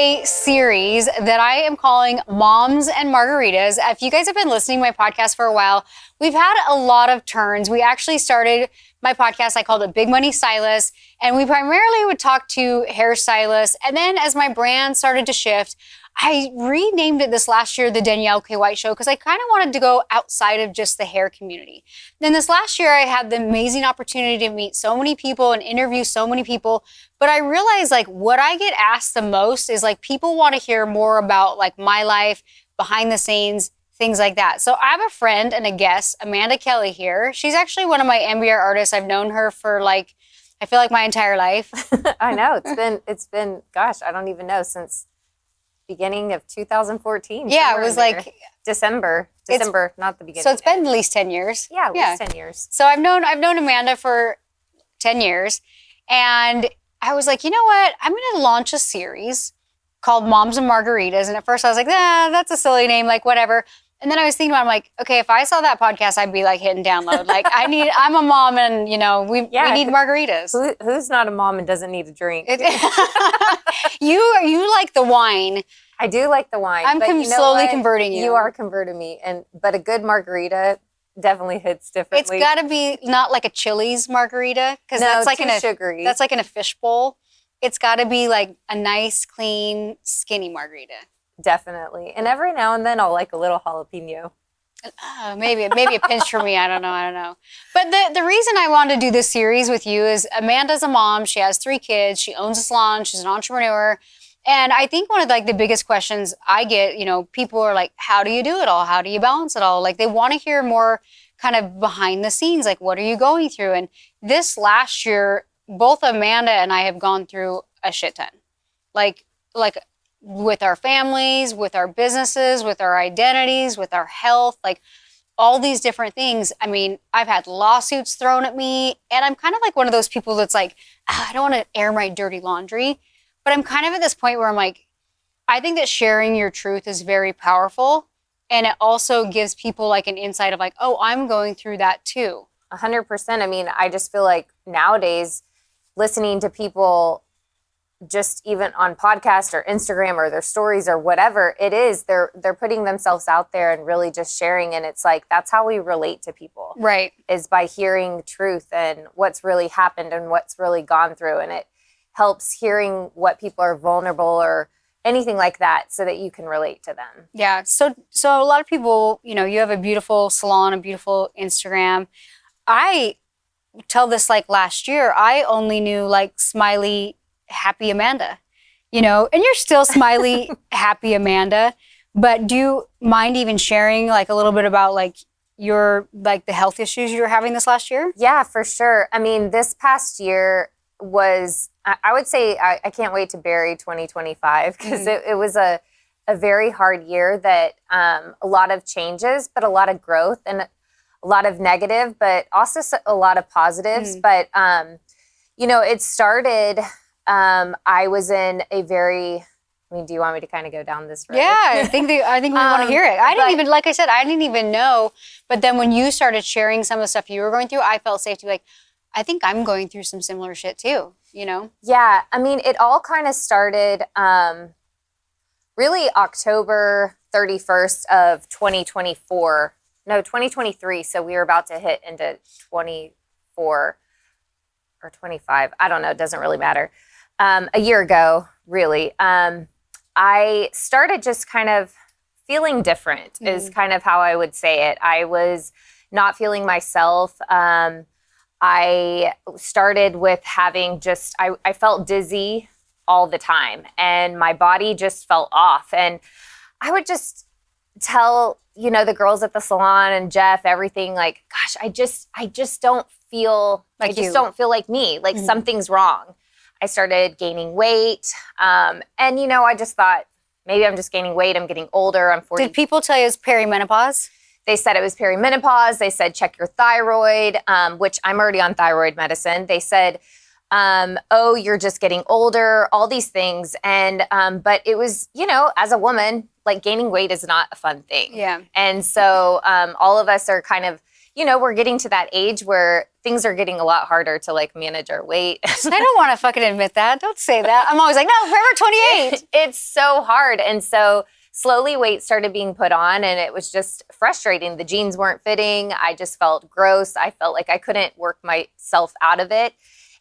a series that I am calling Moms and Margaritas. If you guys have been listening to my podcast for a while, we've had a lot of turns. We actually started my podcast, I called it Big Money Stylists, and we primarily would talk to hairstylists. And then as my brand started to shift, I renamed it this last year, the Danielle K. White Show, because I kind of wanted to go outside of just the hair community. Then this last year, I had the amazing opportunity to meet so many people and interview so many people. But I realized like what I get asked the most is like people want to hear more about like my life, behind the scenes, things like that. So I have a friend and a guest, Amanda Kelly here. She's actually one of my MBR artists. I've known her for like, I feel like my entire life. I know, it's been, gosh, I don't even know, since beginning of 2014. Yeah, it was like December, not the beginning. So it's been at least 10 years. Yeah, at least 10 years. So I've known Amanda for 10 years. And I was like, you know what? I'm going to launch a series called Moms and Margaritas. And at first I was like, that's a silly name, like whatever. And then I was thinking about, I'm like, okay, if I saw that podcast, I'd be like hitting download. Like I'm a mom and we need margaritas. Who's not a mom and doesn't need a drink? You like the wine. I do like the wine. I'm slowly converting you. You are converting me. But a good margarita definitely hits differently. It's got to be not like a Chili's margarita. Because that's like sugary. That's like in a fish bowl. It's got to be like a nice, clean, skinny margarita. Definitely. And every now and then I'll like a little jalapeno. Maybe a pinch for me. I don't know. But the reason I wanted to do this series with you is Amanda's a mom. She has 3 kids. She owns a salon. She's an entrepreneur. And I think one of like the biggest questions I get, people are like, how do you do it all? How do you balance it all? Like they want to hear more kind of behind the scenes. Like, what are you going through? And this last year, both Amanda and I have gone through a shit ton. Like with our families, with our businesses, with our identities, with our health, like all these different things. I mean, I've had lawsuits thrown at me, and I'm kind of like one of those people that's like, I don't want to air my dirty laundry. But I'm kind of at this point where I'm like, I think that sharing your truth is very powerful. And it also gives people like an insight of like, oh, I'm going through that too. 100%. I mean, I just feel like nowadays listening to people just even on podcast or Instagram or their stories or whatever it is, they're putting themselves out there and really just sharing. And it's like, that's how we relate to people. Right. Is by hearing truth and what's really happened and what's really gone through. And it helps hearing what people are vulnerable or anything like that so that you can relate to them. Yeah. So a lot of people, you have a beautiful salon, a beautiful Instagram. I tell this like last year, I only knew like smiley, happy Amanda, and you're still smiley, happy Amanda, but do you mind even sharing like a little bit about like your, like the health issues you were having this last year? Yeah, for sure. I mean, this past year was, I would say, I can't wait to bury 2025 because it was a very hard year that a lot of changes, but a lot of growth and a lot of negative, but also a lot of positives. But, it started, I was in a very, do you want me to kind of go down this road? Yeah, I think we want to hear it. I didn't even, like I said, I didn't even know. But then when you started sharing some of the stuff you were going through, I felt safe to be like, I think I'm going through some similar shit too, Yeah, I mean, it all kind of started really October 31st of 2024. No, 2023. So we were about to hit into 24 or 25. I don't know. It doesn't really matter. A year ago, really. I started just kind of feeling different is kind of how I would say it. I was not feeling myself. I started with having I felt dizzy all the time and my body just felt off. And I would just tell, the girls at the salon and Jeff, everything like, gosh, I just don't feel like don't feel like me, like something's wrong. I started gaining weight. And I just thought maybe I'm just gaining weight. I'm getting older. I'm 40. Did people tell you it's perimenopause? They said it was perimenopause. They said, check your thyroid, which I'm already on thyroid medicine. They said, oh, you're just getting older, all these things. And, but it was, as a woman, like gaining weight is not a fun thing. Yeah. And so all of us are kind of we're getting to that age where things are getting a lot harder to like manage our weight. I don't want to fucking admit that. Don't say that. I'm always like, no, forever 28. It's so hard. And so slowly weight started being put on and it was just frustrating. The jeans weren't fitting. I just felt gross. I felt like I couldn't work myself out of it.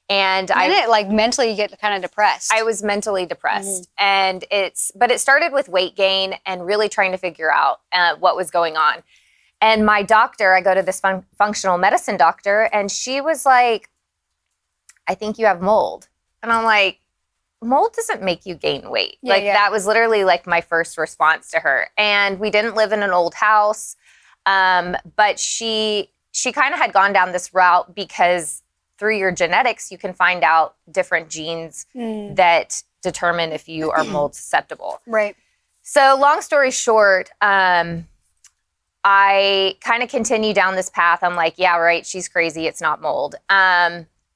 And it like mentally you get kind of depressed. I was mentally depressed. And but it started with weight gain and really trying to figure out what was going on. And my doctor, I go to this functional medicine doctor, and she was like, I think you have mold. And I'm like, mold doesn't make you gain weight. That was literally like my first response to her. And we didn't live in an old house. But she kind of had gone down this route because through your genetics, you can find out different genes that determine if you are mold susceptible. Right. So long story short, I kind of continue down this path. I'm like, yeah, right. She's crazy. It's not mold.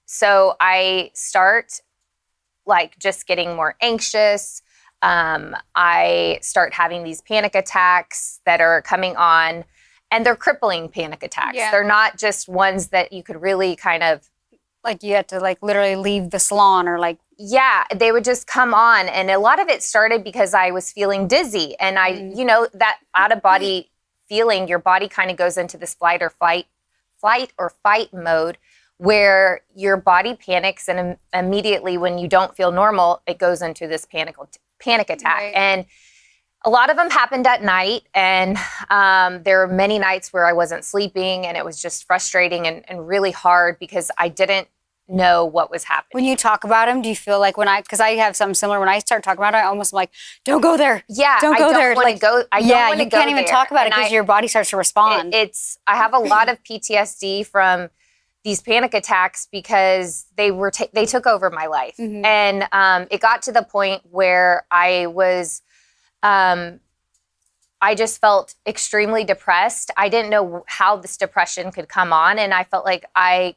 So I start like just getting more anxious. I start having these panic attacks that are coming on, and they're crippling panic attacks. Yeah. They're not just ones that you could really kind of like you had to like literally leave the salon or like. Yeah, they would just come on. And a lot of it started because I was feeling dizzy, and that out of body feeling, your body kind of goes into this flight or fight mode where your body panics, and immediately when you don't feel normal, it goes into this panic attack. Right. And a lot of them happened at night, and there were many nights where I wasn't sleeping, and it was just frustrating and really hard because I didn't know what was happening. When you talk about them, do you feel like because I have something similar, when I start talking about it, I almost am like, don't go there. Yeah, don't go there. Like, go. I don't want to go there. You can't even talk about it because your body starts to respond. I have a lot of PTSD from these panic attacks because they took over my life. And it got to the point where I was, I just felt extremely depressed. I didn't know how this depression could come on. And I felt like I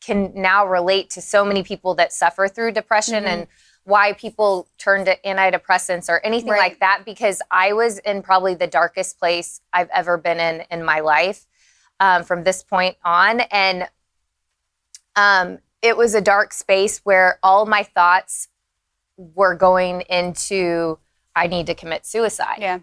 can now relate to so many people that suffer through depression and why people turn to antidepressants or anything like that, because I was in probably the darkest place I've ever been in my life from this point on. And it was a dark space where all my thoughts were going into, I need to commit suicide. Yeah.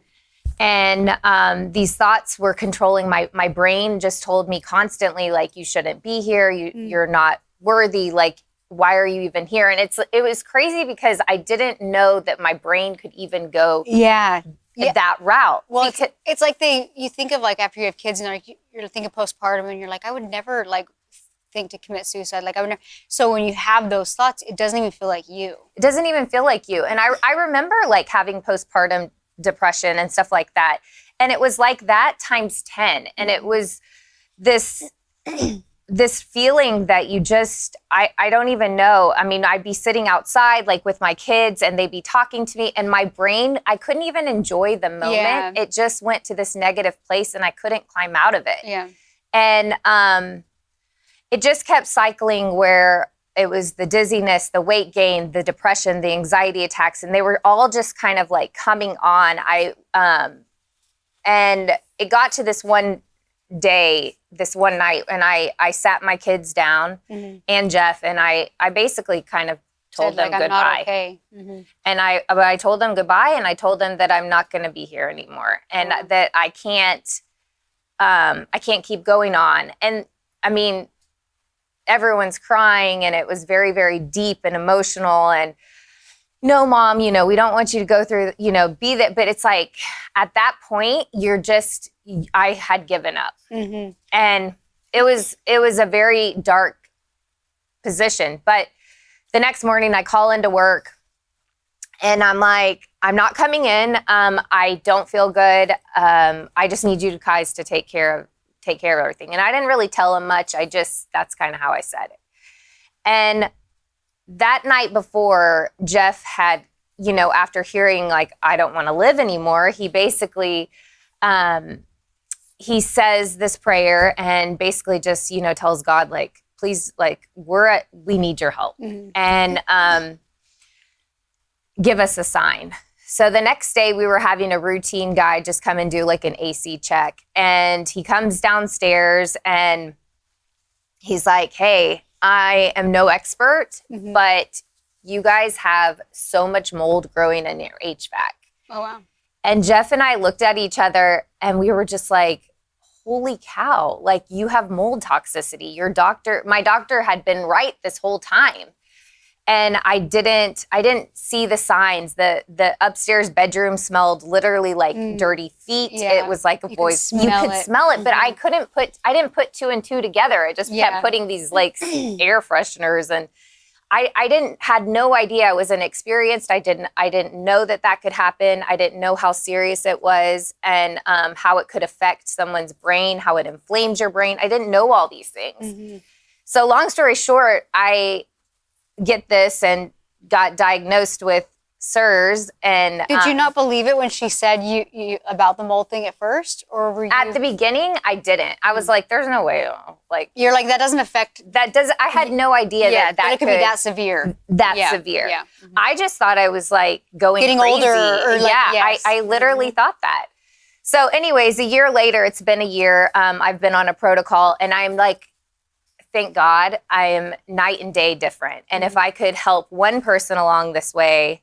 And these thoughts were controlling my brain, just told me constantly, like, you shouldn't be here. You're not worthy. Like, why are you even here? And it was crazy because I didn't know that my brain could even go that route. Well, it's like you think of like after you have kids and like you're thinking postpartum and you're like, I would never like think to commit suicide. Like I would never. So when you have those thoughts, it doesn't even feel like you. It doesn't even feel like you. And I remember like having postpartum depression and stuff like that. And it was like that times 10. And it was this feeling that you just, I don't even know. I mean, I'd be sitting outside like with my kids and they'd be talking to me and my brain, I couldn't even enjoy the moment. Yeah. It just went to this negative place and I couldn't climb out of it. Yeah. And it just kept cycling where it was the dizziness, the weight gain, the depression, the anxiety attacks, and they were all just kind of like coming on. And it got to this one day, this one night, and I sat my kids down and Jeff, and I basically kind of told them like, goodbye. I'm not okay. And I told them goodbye, and I told them that I'm not going to be here anymore, and that I can't keep going on. And I mean, everyone's crying and it was very, very deep and emotional. And no, Mom, we don't want you to go through, be that. But it's like at that point, I had given up. And it was a very dark position. But the next morning I call into work and I'm like, I'm not coming in. I don't feel good. I just need you guys to take care of everything. And I didn't really tell him much. That's kind of how I said it. And that night before, Jeff had, after hearing like, I don't want to live anymore, he basically, he says this prayer and basically just, tells God, like, please, like, we need your help and give us a sign. So the next day we were having a routine guy just come and do like an AC check. And he comes downstairs and he's like, hey, I am no expert, but you guys have so much mold growing in your HVAC. Oh, wow. And Jeff and I looked at each other and we were just like, holy cow, like you have mold toxicity. My doctor had been right this whole time. And I didn't see the signs. The upstairs bedroom smelled literally like dirty feet. Yeah. It was like a voice. You could it. smell it, but I didn't put two and two together. I just kept putting these like air fresheners, and I had no idea. I was inexperienced. I didn't know that could happen. I didn't know how serious it was, and how it could affect someone's brain, how it inflames your brain. I didn't know all these things. So long story short, I get this and got diagnosed with SIRS. And did you not believe it when she said you about the mold thing at first, or were you at the beginning? I didn't. I was like, "There's no way." Like you're like that doesn't affect. That does. I had no idea that it could be that severe. Severe. Yeah. I just thought I was like getting crazy. Older. Or like, I literally thought that. So, anyways, a year later, it's been a year. I've been on a protocol, and I'm like, thank God, I am night and day different. And if I could help one person along this way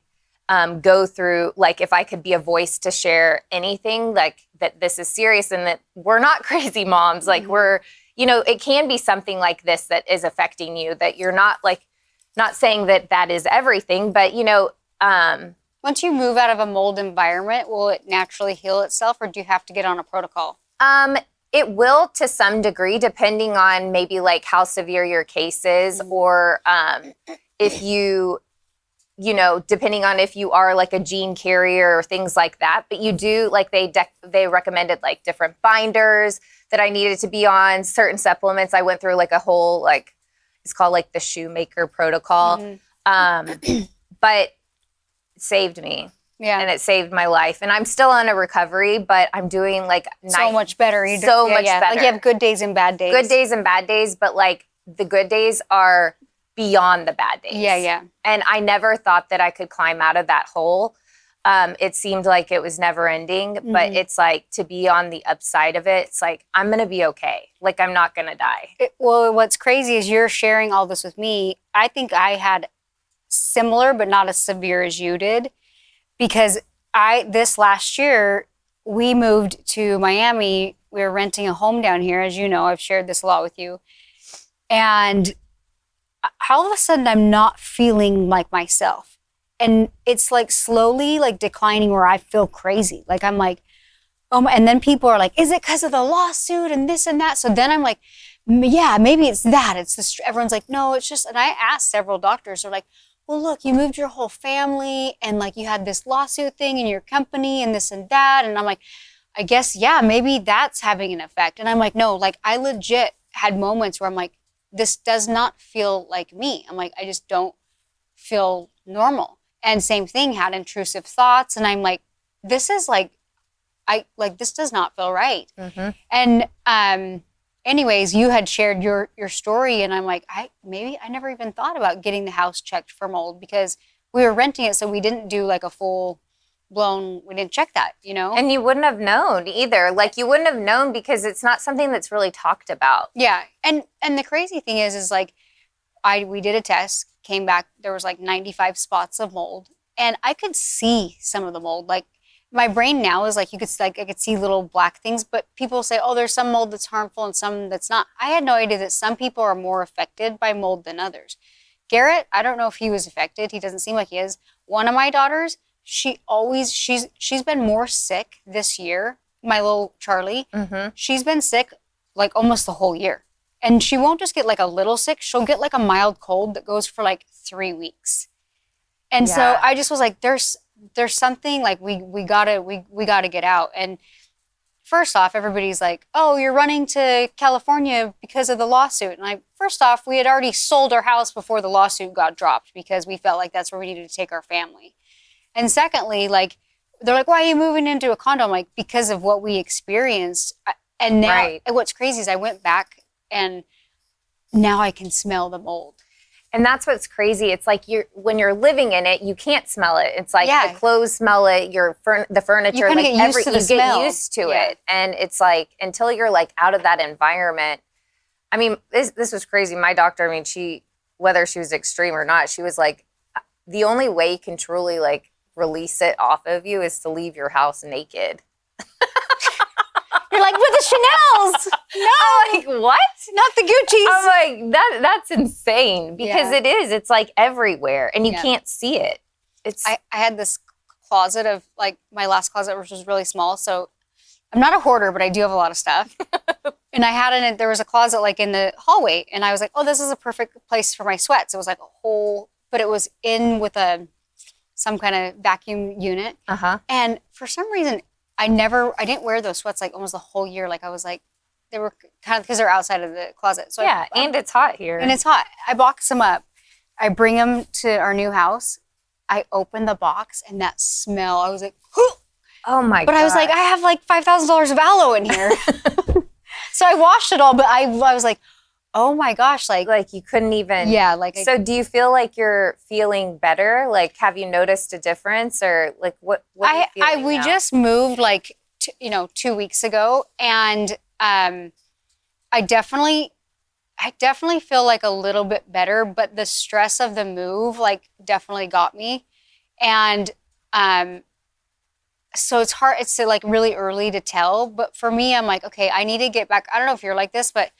go through, like if I could be a voice to share anything, like that this is serious and that we're not crazy moms, like we're, it can be something like this that is affecting you, that you're not saying that is everything, but once you move out of a mold environment, will it naturally heal itself, or do you have to get on a protocol? It will to some degree, depending on maybe like how severe your case is, or if you, depending on if you are like a gene carrier or things like that. But you do, like they recommended like different binders that I needed to be on, certain supplements. I went through like a whole, like, it's called like the shoemaker protocol. But it saved me. Yeah. And it saved my life. And I'm still on a recovery, but I'm doing like so much better. Much better. Like you have good days and bad days. Good days and bad days, but like the good days are beyond the bad days. Yeah. And I never thought that I could climb out of that hole. It seemed like it was never ending, but it's like to be on the upside of it, it's like, I'm going to be okay. Like I'm not going to die. Well, what's crazy is you're sharing all this with me. I think I had similar, but not as severe as you did. Because this last year, we moved to Miami. We were renting a home down here. As you know, I've shared this a lot with you. And all of a sudden, I'm not feeling like myself. And it's like slowly like declining where I feel crazy. Like I'm like, oh my, and then people are like, is it because of the lawsuit and this and that? So then I'm like, yeah, maybe it's that. It's this. Everyone's like, no, it's just, and I asked several doctors, they're like, well, look, you moved your whole family and like you had this lawsuit thing in your company and this and that. And I'm like, I guess, yeah, maybe that's having an effect. And I'm like, no, like I legit had moments where I'm like, this does not feel like me. I'm like, I just don't feel normal. And same thing, had intrusive thoughts. And I'm like, this is like, this does not feel right. And anyways, you had shared your story, and I'm like, I never even thought about getting the house checked for mold because we were renting it, so we didn't do like a full blown. We didn't check that, And you wouldn't have known either. Like you wouldn't have known because it's not something that's really talked about. Yeah, and the crazy thing is like, we did a test, came back, there was like 95 spots of mold, and I could see some of the mold, like. My brain now is like, I could see little black things, but people say, oh, there's some mold that's harmful and some that's not. I had no idea that some people are more affected by mold than others. Garrett, I don't know if he was affected. He doesn't seem like he is. One of my daughters, she's been more sick this year. My little Charlie, she's been sick like almost the whole year. And she won't just get like a little sick. She'll get like a mild cold that goes for like 3 weeks. And so I just was like, there's something like we gotta get out. And first off, everybody's like, oh, you're running to California because of the lawsuit. And first off, we had already sold our house before the lawsuit got dropped because we felt like that's where we needed to take our family. And secondly, like they're like, why are you moving into a condo? I'm like, because of what we experienced. And now what's crazy is I went back and now I can smell the mold. And that's what's crazy. It's like when you're living in it, you can't smell it. It's like the clothes smell it, the furniture, you like get used to the smell. get used to it. And it's like until you're like out of that environment. I mean, this was crazy. My doctor, I mean, whether she was extreme or not, she was like, the only way you can truly like release it off of you is to leave your house naked. You're like, with the Chanels. No. I'm like, what? Not the Gucci's. I'm like, that's insane because it is. It's like everywhere and you can't see it. I had this closet of like my last closet, which was really small. So I'm not a hoarder, but I do have a lot of stuff. And there was a closet like in the hallway. And I was like, oh, this is a perfect place for my sweats. It was like a whole, but it was in with some kind of vacuum unit. And for some reason, I didn't wear those sweats like almost the whole year. Like I was like, they were kind of, because they're outside of the closet. So and it's hot here. And it's hot. I box them up. I bring them to our new house. I open the box and that smell, I was like, oh my God. But I was like, I have like $5,000 of aloe in here. So I washed it all, but I was like, oh my gosh, like you couldn't even. Yeah, like. So do you feel like you're feeling better? Like, have you noticed a difference, or like what are you feeling we now? just moved like 2 weeks ago, and I definitely feel like a little bit better, but the stress of the move like definitely got me, and so it's hard. It's like really early to tell, but for me, I'm like, okay, I need to get back. I don't know if you're like this, but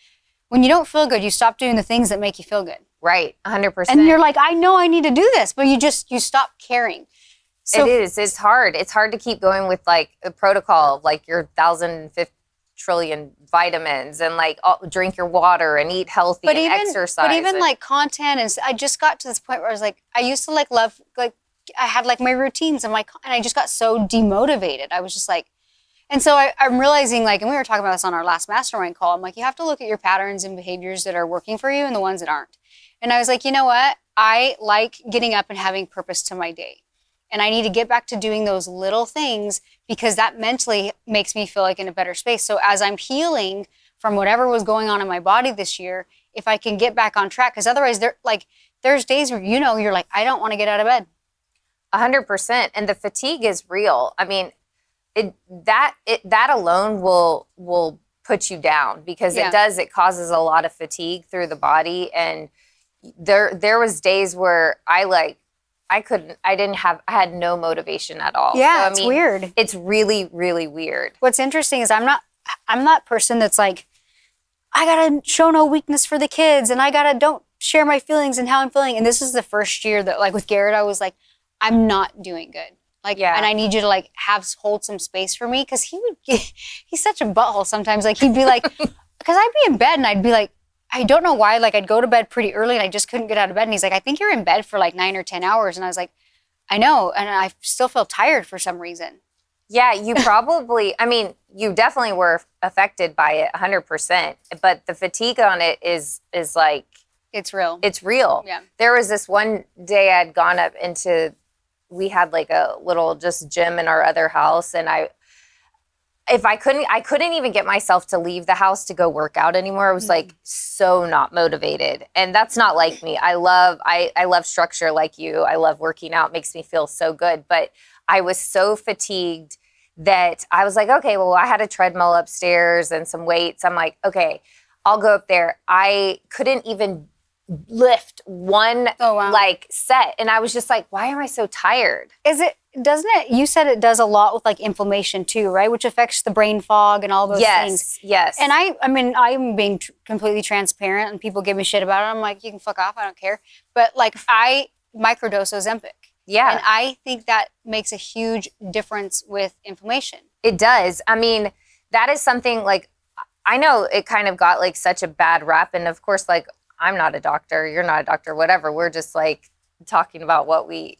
when you don't feel good, you stop doing the things that make you feel good. Right, 100%. And you're like, I know I need to do this, but you stop caring. So it is. It's hard. It's hard to keep going with like a protocol of like your 1,050 trillion vitamins and like drink your water and eat healthy and exercise. But even like content, and I just got to this point where I was like, I used to like love, like I had like my routines and I just got so demotivated. I was just like, and so I'm realizing, like, and we were talking about this on our last mastermind call, I'm like, you have to look at your patterns and behaviors that are working for you and the ones that aren't. And I was like, you know what? I like getting up and having purpose to my day. And I need to get back to doing those little things because that mentally makes me feel like in a better space. So as I'm healing from whatever was going on in my body this year, if I can get back on track, because otherwise there's days where, you're like, I don't want to get out of bed. 100%. And the fatigue is real. I mean, that alone will put you down because it causes a lot of fatigue through the body. And there was days where I had no motivation at all. Yeah, so, it's weird. It's really, really weird. What's interesting is I'm that person that's like, I gotta show no weakness for the kids and don't share my feelings and how I'm feeling. And this is the first year that like with Garrett, I was like, I'm not doing good. Like, and I need you to like hold some space for me. Cause he's such a butthole sometimes. Like he'd be like, cause I'd be in bed and I'd be like, I don't know why, like I'd go to bed pretty early and I just couldn't get out of bed. And he's like, I think you're in bed for like 9 or 10 hours. And I was like, I know. And I still feel tired for some reason. Yeah, you probably, I mean, you definitely were affected by it 100%. But the fatigue on it is like. It's real. It's real. Yeah. There was this one day I'd gone up we had like a little just gym in our other house. And I couldn't even get myself to leave the house to go work out anymore. I was like so not motivated. And that's not like me. I love structure like you. I love working out. It makes me feel so good. But I was so fatigued that I was like, okay, well, I had a treadmill upstairs and some weights. I'm like, okay, I'll go up there. I couldn't even lift one like set. And I was just like, why am I so tired? Doesn't it, you said it does a lot with like inflammation too, right? Which affects the brain fog and all those things. Yes. And I mean, I'm being completely transparent and people give me shit about it. I'm like, you can fuck off. I don't care. But like I microdose Ozempic. Yeah. And I think that makes a huge difference with inflammation. It does. I mean, that is something like, I know it kind of got like such a bad rap. And of course, like, I'm not a doctor, you're not a doctor, whatever. We're just like talking about what we're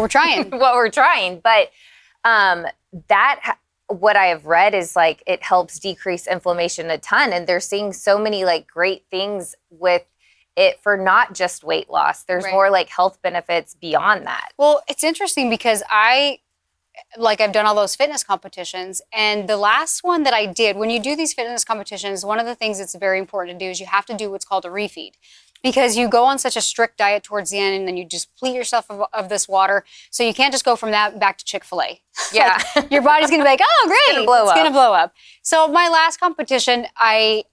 trying. What we're trying. But what I have read is like it helps decrease inflammation a ton. And they're seeing so many like great things with it for not just weight loss. There's more like health benefits beyond that. Well, it's interesting because I like I've done all those fitness competitions. And the last one that I did, when you do these fitness competitions, one of the things that's very important to do is you have to do what's called a refeed. Because you go on such a strict diet towards the end and then you just deplete yourself of this water. So you can't just go from that back to Chick-fil-A. Yeah. Like, your body's going to be like, oh, great. It's going to blow up. So my last competition I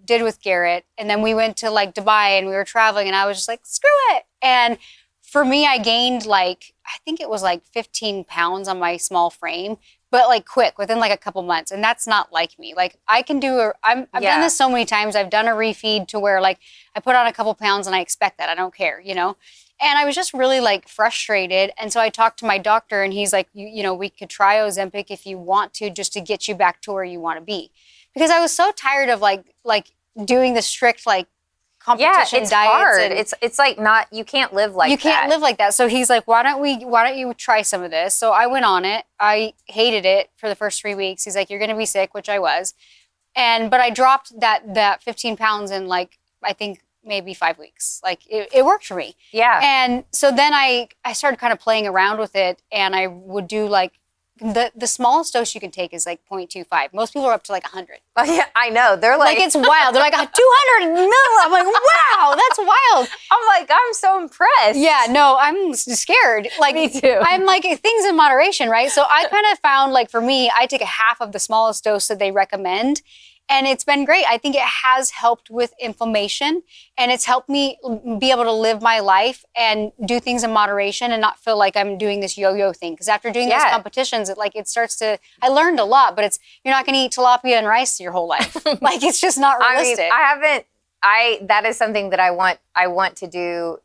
did with Garrett. And then we went to like Dubai and we were traveling and I was just like, screw it. And for me, I gained like, I think it was like 15 pounds on my small frame, but like quick, within like a couple months. And that's not like me. Like I can do I've done this so many times. I've done a refeed to where like I put on a couple pounds and I expect that. I don't care, you know? And I was just really like frustrated. And so I talked to my doctor and he's like, you know, we could try Ozempic if you want to, just to get you back to where you want to be. Because I was so tired of like doing the strict like competition it's diets. hard. It's like not, you can't live like that. You can't live like that. So he's like, why don't you try some of this? So I went on it. I hated it for the first 3 weeks. He's like, you're going to be sick, which I was. But I dropped that 15 pounds in like, I think maybe 5 weeks. Like it worked for me. Yeah. And so then I started kind of playing around with it and I would do like, the smallest dose you can take is like 0.25. Most people are up to like 100. Oh, yeah, I know. They're like it's wild. They're like 200 milliliters. I'm like, wow, that's wild. I'm so impressed. Yeah, no, I'm scared. Like, me too. I'm like, things in moderation, right? So I kind of found, like, for me, I take a half of the smallest dose that they recommend. And it's been great. I think it has helped with inflammation and it's helped me be able to live my life and do things in moderation and not feel like I'm doing this yo-yo thing. Because after doing those competitions, it starts to, I learned a lot, but you're not going to eat tilapia and rice your whole life. Like, it's just not realistic. That is something that I want to do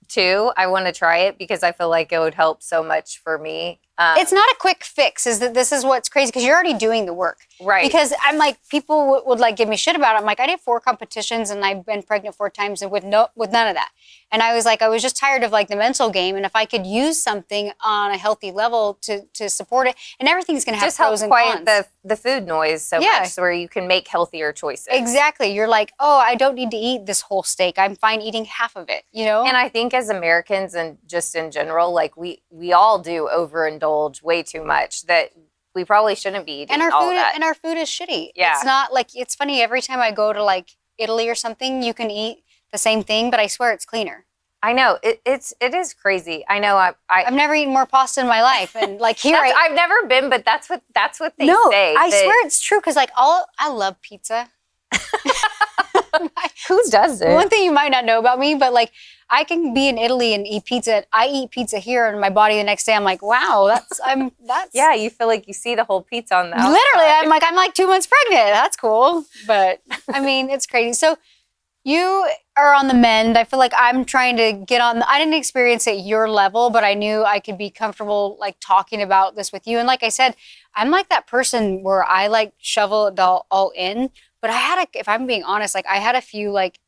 too. I want to try it because I feel like it would help so much for me. It's not a quick fix. This is what's crazy because you're already doing the work, right? Because I'm like, people would like give me shit about it. I'm like, I did 4 competitions and I've been pregnant 4 times and with none of that. And I was like, I was just tired of like the mental game. And if I could use something on a healthy level to support it, and everything's going to have pros and cons. Just help quiet the food noise so much, so where you can make healthier choices. Exactly. You're like, oh, I don't need to eat this whole steak. I'm fine eating half of it. You know. And I think as Americans and just in general, like we all do overindulge way too much that we probably shouldn't be eating all that. And our food is shitty. Yeah. It's not like, it's funny, every time I go to like Italy or something, you can eat the same thing, but I swear it's cleaner. I know. It is crazy. I know. I've never eaten more pasta in my life. And like here, I've never been, but that's what they say. I swear it's true. Cause like I love pizza. Who doesn't? One thing you might not know about me, but like I can be in Italy and eat pizza. I eat pizza here and my body the next day. I'm like, wow, that's yeah. You feel like you see the whole pizza on the outside. Literally, I'm like 2 months pregnant. That's cool. But I mean, it's crazy. So you are on the mend. I feel like I'm trying to get on. I didn't experience it at your level, but I knew I could be comfortable like talking about this with you. And like I said, I'm like that person where I like shovel it all in. But if I'm being honest, like I had a few like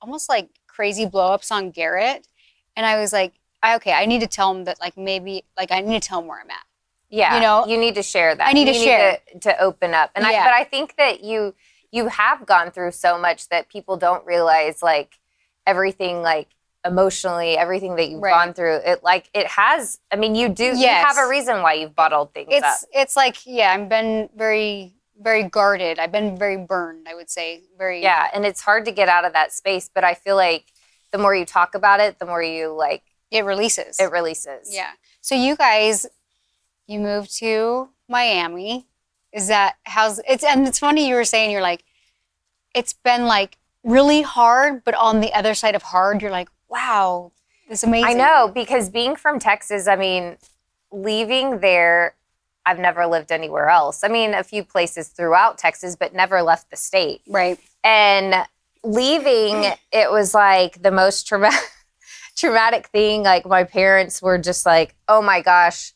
almost like crazy blow-ups on Garrett. And I was like, I need to tell him that like maybe like I need to tell him where I'm at. Yeah. You know? You need to share that. I need to share. To open up. And but I think that you have gone through so much that people don't realize like everything like emotionally, everything that you've gone through. It has, I mean, you have a reason why you've bottled things up. It's like, I've been very, very guarded. I've been very burned, I would say. Yeah, and it's hard to get out of that space, but I feel like the more you talk about it, the more you like... It releases. Yeah. So you guys, you moved to Miami. And it's funny you were saying, you're like, it's been like really hard, but on the other side of hard, you're like, wow, this is amazing. I know, because being from Texas, I mean, leaving there... I've never lived anywhere else. I mean, a few places throughout Texas, but never left the state. Right. And leaving, it was like the most traumatic thing. Like my parents were just like, oh my gosh,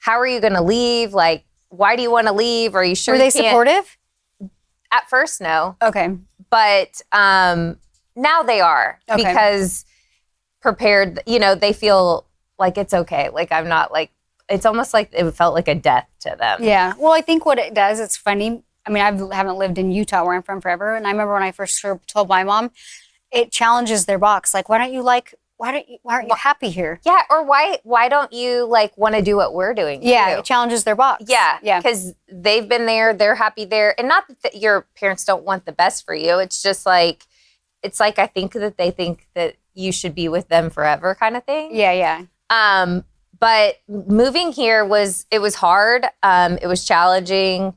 how are you going to leave? Like, why do you want to leave? Are you sure? Were they supportive? At first, no. Okay. But now they are because prepared, they feel like it's okay. Like I'm not like, it's almost like it felt like a death to them. Yeah. Well, I think what it does, it's funny. I mean, I haven't lived in Utah where I'm from forever. And I remember when I first told my mom, it challenges their box. Like, why don't you like why aren't you happy here? Yeah, or why don't you like want to do what we're doing? Yeah, too? it challenges their box. Yeah, yeah, because they've been there, they're happy there, and not that your parents don't want the best for you. It's just like I think that they think that you should be with them forever, kind of thing. yeah. But moving here was hard. It was challenging.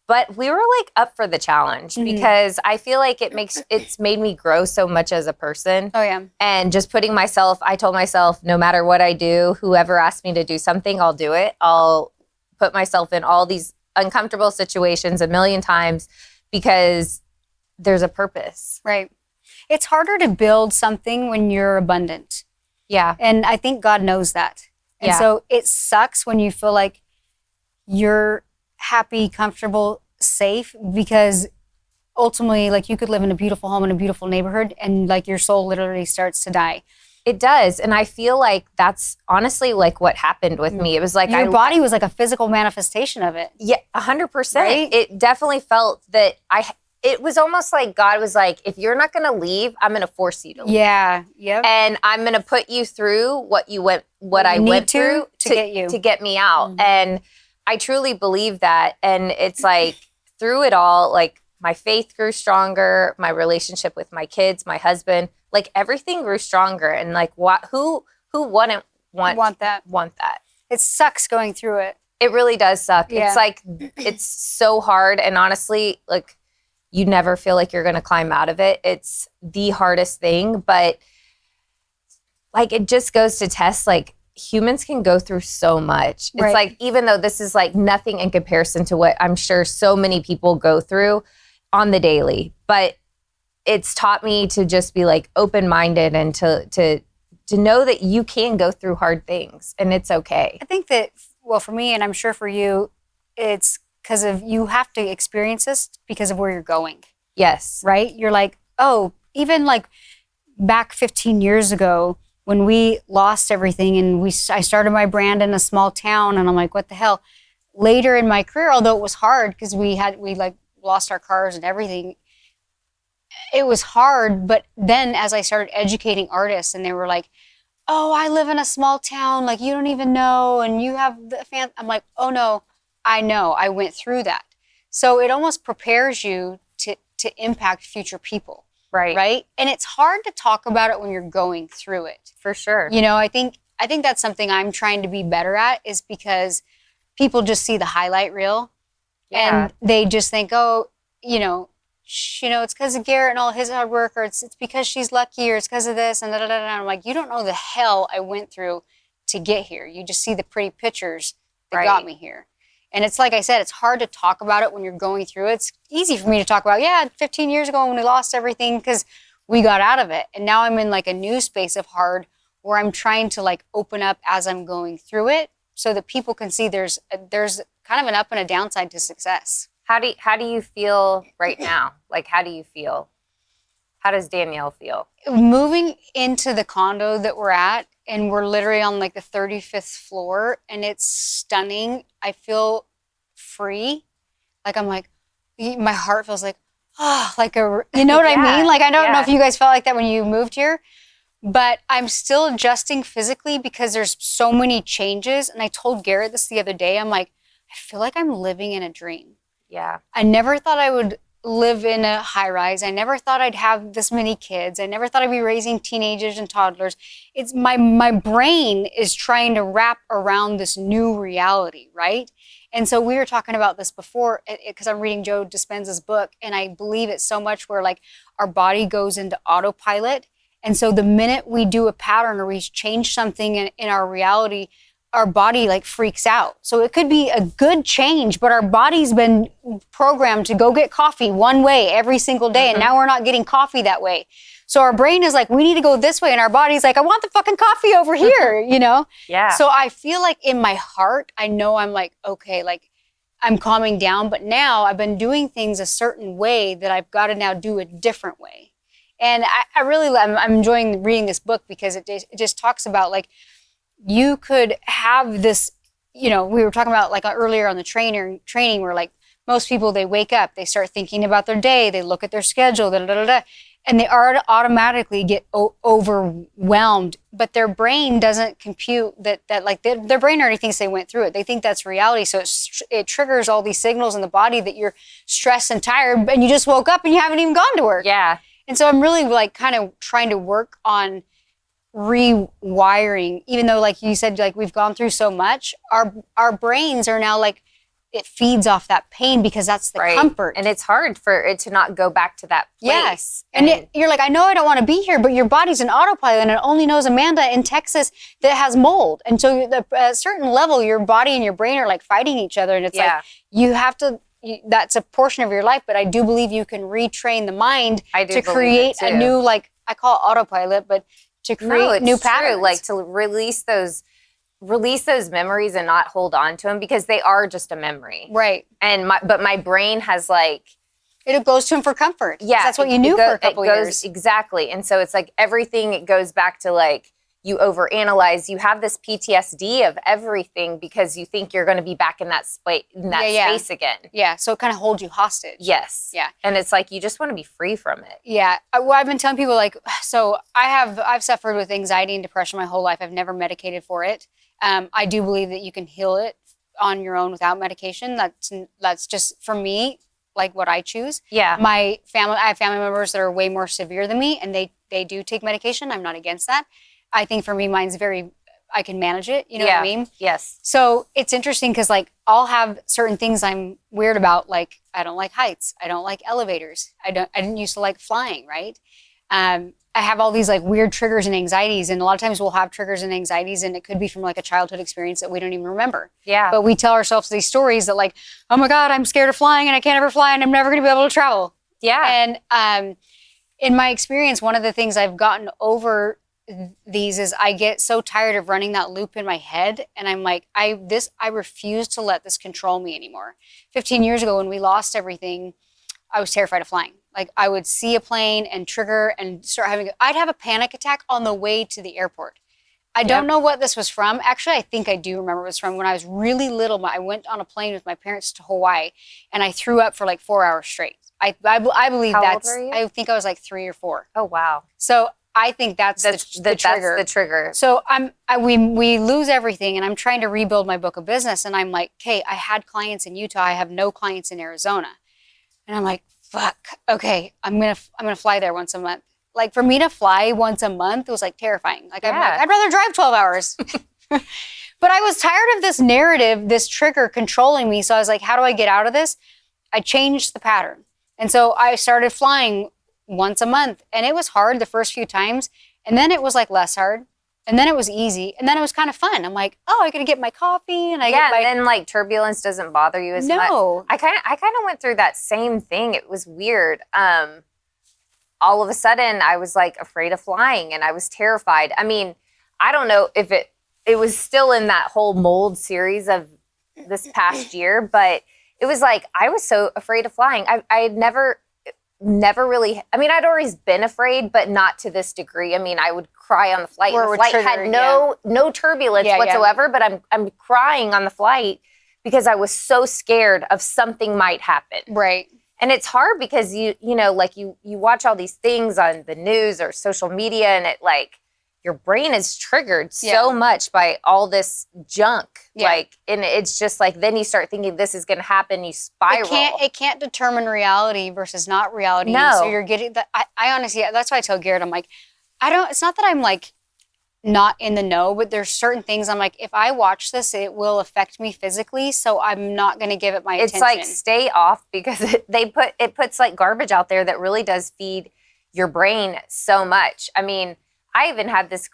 But we were like up for the challenge because I feel like it's made me grow so much as a person. Oh yeah. And just I told myself, no matter what I do, whoever asks me to do something, I'll do it. I'll put myself in all these uncomfortable situations a million times because there's a purpose. Right. It's harder to build something when you're abundant. Yeah. And I think God knows that. And so it sucks when you feel like you're happy, comfortable, safe, because ultimately, like, you could live in a beautiful home in a beautiful neighborhood and like your soul literally starts to die. It does. And I feel like that's honestly like what happened with me. It was like your body was like a physical manifestation of it. Yeah, 100%. Right? It definitely felt that it was almost like God was like, if you're not going to leave, I'm going to force you to leave. Yeah. Yep. And I'm going to put you through what I went through to get me out. Mm-hmm. And I truly believe that. And it's like through it all, like my faith grew stronger, my relationship with my kids, my husband, like everything grew stronger. And like who wouldn't want that? It sucks going through it. It really does suck. Yeah. It's like, it's so hard. And honestly, like, you never feel like you're going to climb out of it. It's the hardest thing, but like, it just goes to test, like, humans can go through so much. It's like, even though this is like nothing in comparison to what I'm sure so many people go through on the daily, but it's taught me to just be like open-minded and to know that you can go through hard things and it's okay. I think that, well, for me, and I'm sure for you, it's because of you have to experience this because of where you're going. Yes. Right? You're like, oh, even like back 15 years ago when we lost everything and I started my brand in a small town and I'm like, what the hell? Later in my career, although it was hard because we like lost our cars and everything, it was hard. But then as I started educating artists and they were like, oh, I live in a small town, like you don't even know, and you have the fan. I'm like, oh no, I know, I went through that. So it almost prepares you to impact future people. Right. And it's hard to talk about it when you're going through it. For sure. You know, I think that's something I'm trying to be better at, is because people just see the highlight reel and they just think, oh, it's because of Garrett and all his hard work, or it's because she's lucky, or it's because of this and da da da. And I'm like, you don't know the hell I went through to get here. You just see the pretty pictures that got me here. And it's like I said, it's hard to talk about it when you're going through it. It's easy for me to talk about, 15 years ago when we lost everything because we got out of it. And now I'm in like a new space of hard where I'm trying to like open up as I'm going through it so that people can see there's kind of an up and a downside to success. How do you feel right now? Like, how do you feel? How does Danielle feel? Moving into the condo that we're at, and we're literally on like the 35th floor, and it's stunning. I feel free. Like, I'm like, my heart feels like, like you know what I mean? Like, I don't know if you guys felt like that when you moved here, but I'm still adjusting physically because there's so many changes. And I told Garrett this the other day. I'm like, I feel like I'm living in a dream. Yeah. I never thought I would live in a high rise. I never thought I'd have this many kids. I never thought I'd be raising teenagers and toddlers. It's my brain is trying to wrap around this new reality, right? And so we were talking about this before because I'm reading Joe Dispenza's book, and I believe it so much where like our body goes into autopilot. And so the minute we do a pattern or we change something in our reality, our body like freaks out. So it could be a good change, but our body's been programmed to go get coffee one way every single day. And now we're not getting coffee that way. So our brain is like, we need to go this way. And our body's like, I want the fucking coffee over here, Yeah. So I feel like in my heart, I know I'm like, okay, like I'm calming down, but now I've been doing things a certain way that I've got to now do a different way. And I'm enjoying reading this book because it just talks about like, you could have this, we were talking about like earlier on the training where like most people, they wake up, they start thinking about their day, they look at their schedule, and they are automatically get overwhelmed, but their brain doesn't compute that like their brain already thinks they went through it. They think that's reality. So it triggers all these signals in the body that you're stressed and tired, and you just woke up and you haven't even gone to work. Yeah. And so I'm really like kind of trying to work on rewiring, even though like you said, like we've gone through so much, our brains are now like, it feeds off that pain because that's the comfort. And it's hard for it to not go back to that place. Yes. And you're like, I know I don't want to be here, but your body's an autopilot and it only knows Amanda in Texas that has mold. And so at a certain level, your body and your brain are like fighting each other. And it's like, you have to, that's a portion of your life, but I do believe you can retrain the mind to create a new, like, I call it autopilot, but to create new patterns. True. Like to release those memories and not hold on to them because they are just a memory. Right. And but my brain has like, it goes to him for comfort. Yeah. That's what you knew for a couple years. Exactly. And so it's like everything, it goes back to like, you overanalyze, you have this PTSD of everything because you think you're going to be back in that space again. Yeah. So it kind of holds you hostage. Yes. Yeah. And it's like, you just want to be free from it. Yeah. Well, I've been telling people like, so I've suffered with anxiety and depression my whole life. I've never medicated for it. I do believe that you can heal it on your own without medication. That's just for me, like what I choose. Yeah. I have family members that are way more severe than me and they do take medication. I'm not against that. I think for me, mine's I can manage it. You know what I mean? Yes. So it's interesting because like I'll have certain things I'm weird about. Like I don't like heights. I don't like elevators. I didn't used to like flying, right? I have all these like weird triggers and anxieties. And a lot of times we'll have triggers and anxieties and it could be from like a childhood experience that we don't even remember. Yeah. But we tell ourselves these stories that like, oh my God, I'm scared of flying and I can't ever fly and I'm never going to be able to travel. Yeah. And in my experience, one of the things I've gotten over these is I get so tired of running that loop in my head. And I'm like, I refuse to let this control me anymore. 15 years ago when we lost everything, I was terrified of flying. Like I would see a plane and trigger and I'd have a panic attack on the way to the airport. I don't know what this was from. Actually, I think I do remember it was from when I was really little. I went on a plane with my parents to Hawaii and I threw up for like 4 hours straight. I believe How old were you? I think I was like 3 or 4. Oh, wow. So I think that's the trigger. That's the trigger. So we lose everything and I'm trying to rebuild my book of business. And I'm like, okay, I had clients in Utah. I have no clients in Arizona. And I'm like, fuck, okay, I'm gonna fly there once a month. Like for me to fly once a month, it was like terrifying. Like, I'm like, I'd rather drive 12 hours. But I was tired of this narrative, this trigger controlling me. So I was like, how do I get out of this? I changed the pattern. And so I started flying once a month. And it was hard the first few times. And then it was like less hard. And then it was easy. And then it was kind of fun. I'm like, oh, I gotta get my coffee and and then like turbulence doesn't bother you as much. No. I kind of went through that same thing. It was weird. All of a sudden I was like afraid of flying and I was terrified. I mean, I don't know if it was still in that whole mold series of this past year, but it was like I was so afraid of flying. I had never really, I mean, I'd always been afraid, but not to this degree. I mean, I would cry on the flight. The flight had no turbulence whatsoever, but I'm crying on the flight because I was so scared of something might happen. Right. And it's hard because you know, like you watch all these things on the news or social media and it like your brain is triggered so much by all this junk. Like, and it's just like, then you start thinking this is going to happen. You spiral. It can't determine reality versus not reality. No. And so you're getting that. I honestly, that's why I tell Garrett, I'm like, it's not that I'm like not in the know, but there's certain things I'm like, if I watch this, it will affect me physically. So I'm not going to give it my attention. It's like stay off because it puts like garbage out there that really does feed your brain so much. I mean, I even had this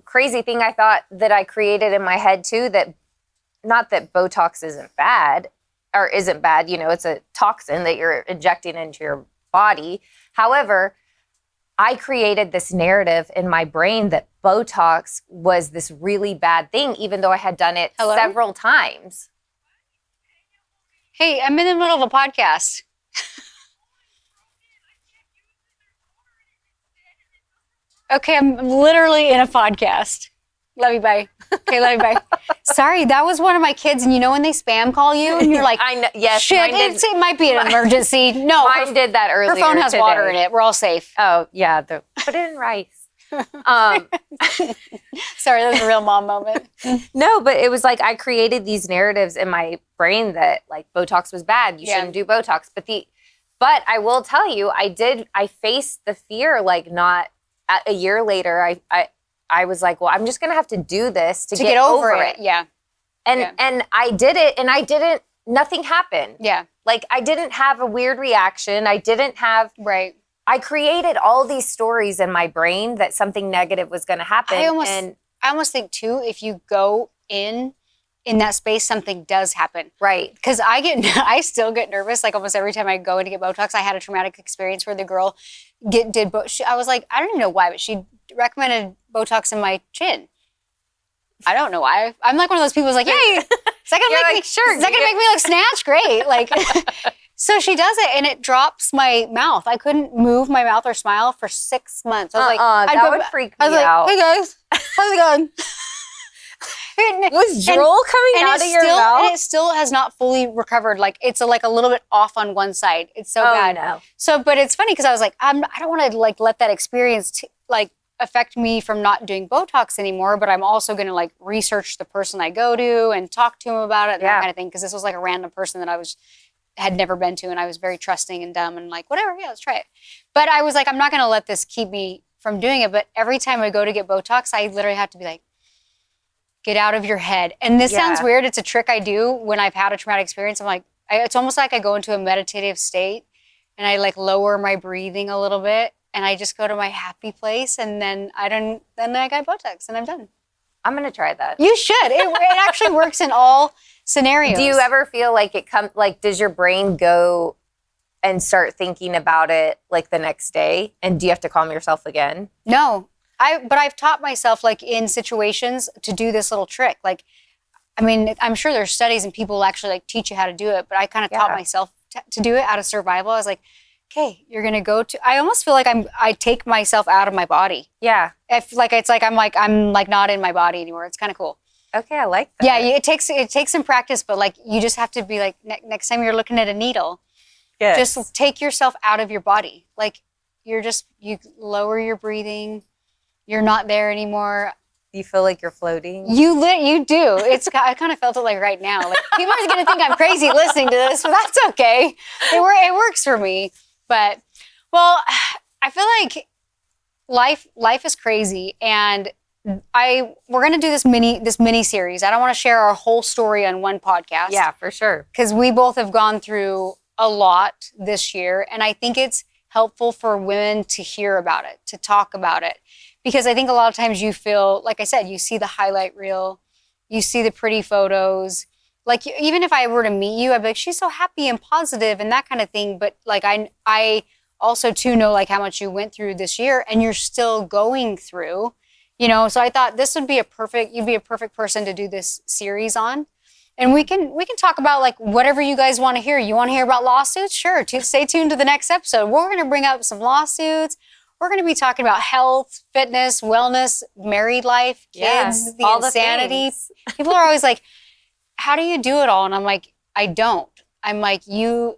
crazy thing I thought that I created in my head too, that not that Botox isn't bad, you know, it's a toxin that you're injecting into your body. However, I created this narrative in my brain that Botox was this really bad thing, even though I had done it several times. Hey, I'm in the middle of a podcast. Okay, I'm literally in a podcast. Love you, bye. Okay, love you, bye. Sorry, that was one of my kids, and you know when they spam call you, and you're like, I know, yes, shit, it might be an emergency. No, mine did that earlier. Her phone has today. water in it. We're all safe. Oh yeah, put it in rice. Sorry, that was a real mom moment. No, but it was like I created these narratives in my brain that like Botox was bad. You shouldn't do Botox. But I will tell you, I faced the fear. Like not a year later, I was like, well, I'm just gonna have to do this to get over it. Yeah. And I did it, and nothing happened. Yeah. Like I didn't have a weird reaction. I didn't have right. I created all these stories in my brain that something negative was going to happen. I almost think too, if you go in that space, something does happen. Right. Because I still get nervous. Like almost every time I go in to get Botox, I had a traumatic experience where the girl I was like, I don't even know why, but she recommended Botox in my chin. I don't know why. I'm like one of those people who's like, yay, is that gonna make me look snatched? Great. Like, so she does it, and it drops my mouth. I couldn't move my mouth or smile for 6 months. I was like, that would freak me out. Hey guys, how's it going? Was drool coming out of your mouth? And it still has not fully recovered. Like it's like a little bit off on one side. It's so bad. No. So, but it's funny because I was like, I don't want to like let that experience affect me from not doing Botox anymore. But I'm also going to like research the person I go to and talk to him about it and that kind of thing. Because this was like a random person that had never been to, and I was very trusting and dumb and like, whatever, yeah, let's try it. But I was like, I'm not going to let this keep me from doing it. But every time I go to get Botox, I literally have to be like, get out of your head. And this sounds weird. It's a trick I do when I've had a traumatic experience. I'm like, it's almost like I go into a meditative state and I like lower my breathing a little bit and I just go to my happy place, and then I got Botox and I'm done. I'm going to try that. You should. It actually works in all scenarios. Do you ever feel like does your brain go and start thinking about it like the next day? And do you have to calm yourself again? No. But I've taught myself like in situations to do this little trick. Like, I mean, I'm sure there's studies and people actually like teach you how to do it, but I kind of taught myself to do it out of survival. I was like, okay, you're going to go to, I almost feel like I take myself out of my body. Yeah. I'm not in my body anymore. It's kind of cool. Okay, I like that. Yeah, it takes some practice, but like you just have to be like next time you're looking at a needle, just take yourself out of your body. Like you lower your breathing. You're not there anymore. You feel like you're floating. You do. I kind of felt it like right now. Like people are gonna think I'm crazy listening to this, but that's okay. It works for me. But well, I feel like life is crazy, and we're gonna do this mini series. I don't want to share our whole story on one podcast. Yeah, for sure. Because we both have gone through a lot this year, and I think it's helpful for women to hear about it, to talk about it. Because I think a lot of times you feel, like I said, you see the highlight reel, you see the pretty photos. Like even if I were to meet you, I'd be like, she's so happy and positive and that kind of thing. But like I also too know like how much you went through this year and you're still going through, you know. So I thought this would be you'd be a perfect person to do this series on. And we can talk about like whatever you guys want to hear. You want to hear about lawsuits? Sure. Stay tuned to the next episode. We're going to bring up some lawsuits. We're going to be talking about health, fitness, wellness, married life, kids, the insanity. People are always like, how do you do it all? And I'm like, I don't. I'm like, you're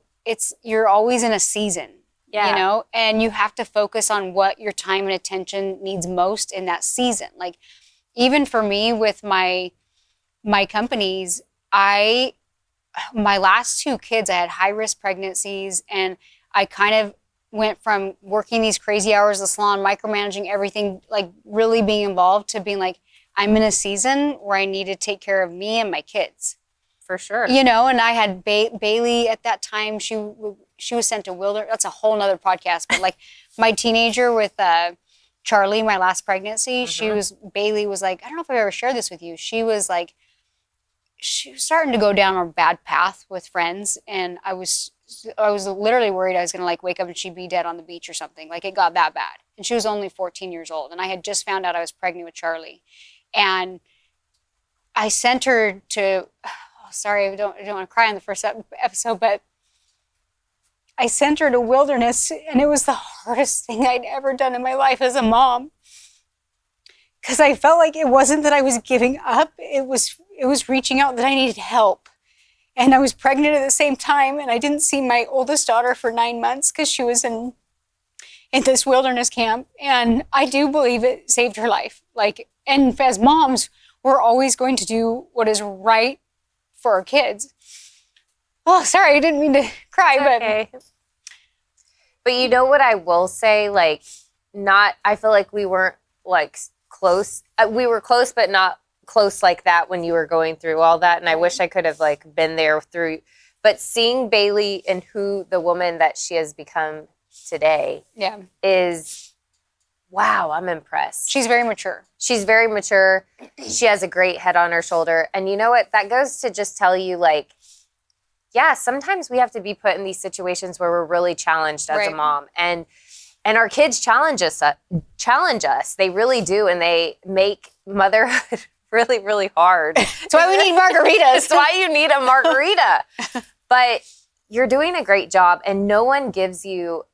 always in a season, you know, and you have to focus on what your time and attention needs most in that season. Like even for me with my companies, my last 2 kids, I had high risk pregnancies, and I kind of went from working these crazy hours at the salon, micromanaging everything, like really being involved, to being like, I'm in a season where I need to take care of me and my kids. For sure. You know, and I had Bailey at that time. She was sent to Wilderness. That's a whole nother podcast. But like my teenager with Charlie, my last pregnancy, Bailey was like, I don't know if I've ever shared this with you. She was starting to go down a bad path with friends. And I was literally worried I was going to like wake up and she'd be dead on the beach or something. Like it got that bad. And she was only 14 years old. And I had just found out I was pregnant with Charlie. And I sent her to, sorry, I don't want to cry on the first episode, but I sent her to Wilderness, and it was the hardest thing I'd ever done in my life as a mom. because I felt like it wasn't that I was giving up. It was reaching out that I needed help. And I was pregnant at the same time, and I didn't see my oldest daughter for 9 months because she was in this wilderness camp. And I do believe it saved her life. Like, and as moms, we're always going to do what is right for our kids. Oh, sorry, I didn't mean to cry, Okay. But you know what I will say? Like, I feel like we weren't like close. We were close, but not close like that when you were going through all that. And I wish I could have like been there through, but seeing Bailey and who the woman that she has become today is, wow, I'm impressed. She's very mature. She's very mature. She has a great head on her shoulder. And you know what? That goes to just tell you, like, yeah, sometimes we have to be put in these situations where we're really challenged as a mom. And our kids challenge us. They really do. And they make motherhood really, really hard. That's why we need margaritas. That's why you need a margarita. But you're doing a great job. And no one gives you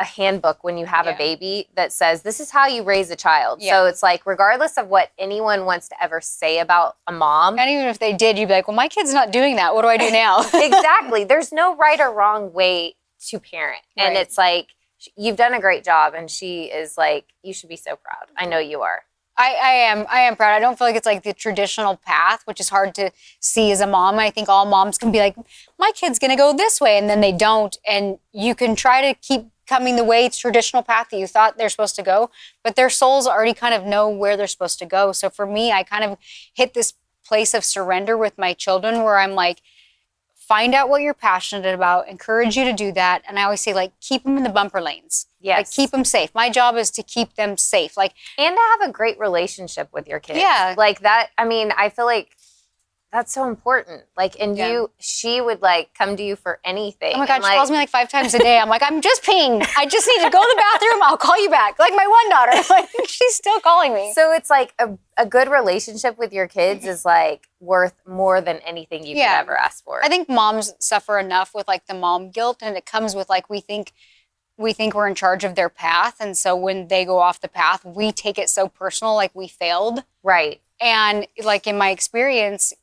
a handbook when you have a baby that says, this is how you raise a child. So it's like, regardless of what anyone wants to ever say about a mom. And even if they did, you'd be like, well, my kid's not doing that. What do I do now? Exactly. There's no right or wrong way to parent. And it's like, you've done a great job. And she is like, you should be so proud. I know you are. I am proud. I don't feel like it's like the traditional path, which is hard to see as a mom. I think all moms can be like, my kid's going to go this way, and then they don't. And you can try to keep coming the way, it's traditional path that you thought they're supposed to go, but their souls already kind of know where they're supposed to go. So for me, I kind of hit this place of surrender with my children where I'm like, find out what you're passionate about, encourage you to do that. And I always say, like, keep them in the bumper lanes. Yes. Like, keep them safe. My job is to keep them safe. Like, and to have a great relationship with your kids. Yeah. Like that, I mean, I feel like that's so important. Like, and she would like come to you for anything. Oh my God, and, she like, calls me like 5 times a day. I'm like, I'm just peeing. I just need to go to the bathroom. I'll call you back. Like my one daughter, like she's still calling me. So it's like a good relationship with your kids is like worth more than anything you could ever ask for. I think moms suffer enough with like the mom guilt, and it comes with like we think we're in charge of their path, and so when they go off the path, we take it so personal, like we failed. Right. And like in my experience,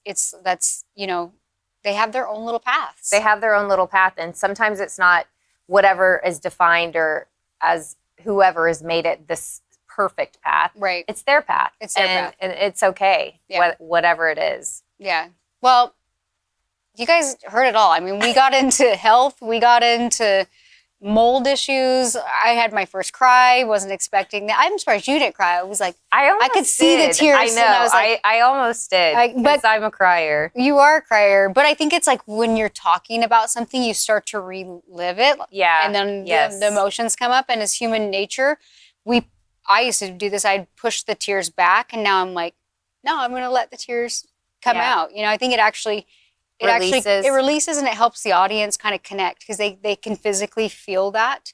that's they have their own little paths. They have their own little path, and sometimes it's not whatever is defined or as whoever has made it this perfect path. Right. It's their path. It's their path. And it's okay, whatever it is. Yeah. Well, you guys heard it all. I mean, we got into health. We got into mold issues. I had my first cry. Wasn't expecting that. I'm surprised you didn't cry. I was like, I could see the tears. I know. And I was like, I almost did. But I'm a crier. You are a crier. But I think it's like when you're talking about something, you start to relive it. Yeah. And then the emotions come up. And as human nature, I used to do this. I'd push the tears back. And now I'm like, no, I'm going to let the tears come out. You know, I think it releases and it helps the audience kind of connect because they can physically feel that.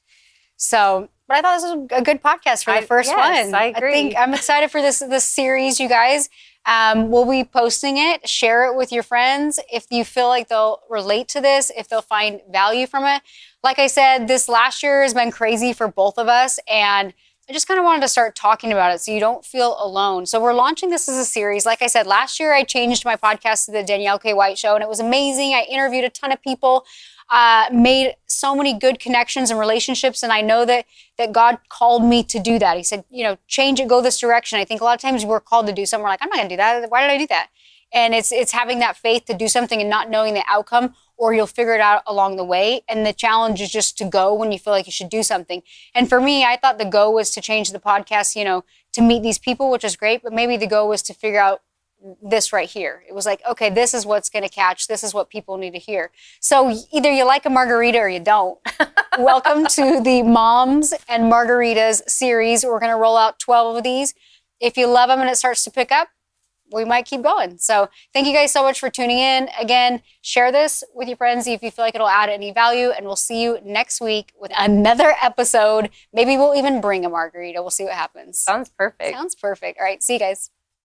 So, but I thought this was a good podcast for the first one. I agree. I think I'm excited for this series, you guys. We'll be posting it. Share it with your friends if you feel like they'll relate to this, if they'll find value from it. Like I said, this last year has been crazy for both of us, and I just kind of wanted to start talking about it so you don't feel alone. So we're launching this as a series. Like I said, last year I changed my podcast to the Danielle K. White Show, and it was amazing. I interviewed a ton of people, made so many good connections and relationships, and I know that God called me to do that. He said, change it, go this direction. I think a lot of times we're called to do something. We're like, I'm not going to do that. Why did I do that? And it's having that faith to do something and not knowing the outcome, or you'll figure it out along the way. And the challenge is just to go when you feel like you should do something. And for me, I thought the go was to change the podcast, to meet these people, which is great. But maybe the go was to figure out this right here. It was like, okay, this is what's going to catch. This is what people need to hear. So either you like a margarita or you don't. Welcome to the Moms and Margaritas series. We're going to roll out 12 of these. If you love them and it starts to pick up, we might keep going. So thank you guys so much for tuning in. Again, share this with your friends if you feel like it'll add any value, and we'll see you next week with another episode. Maybe we'll even bring a margarita. We'll see what happens. Sounds perfect. Sounds perfect. All right. See you guys.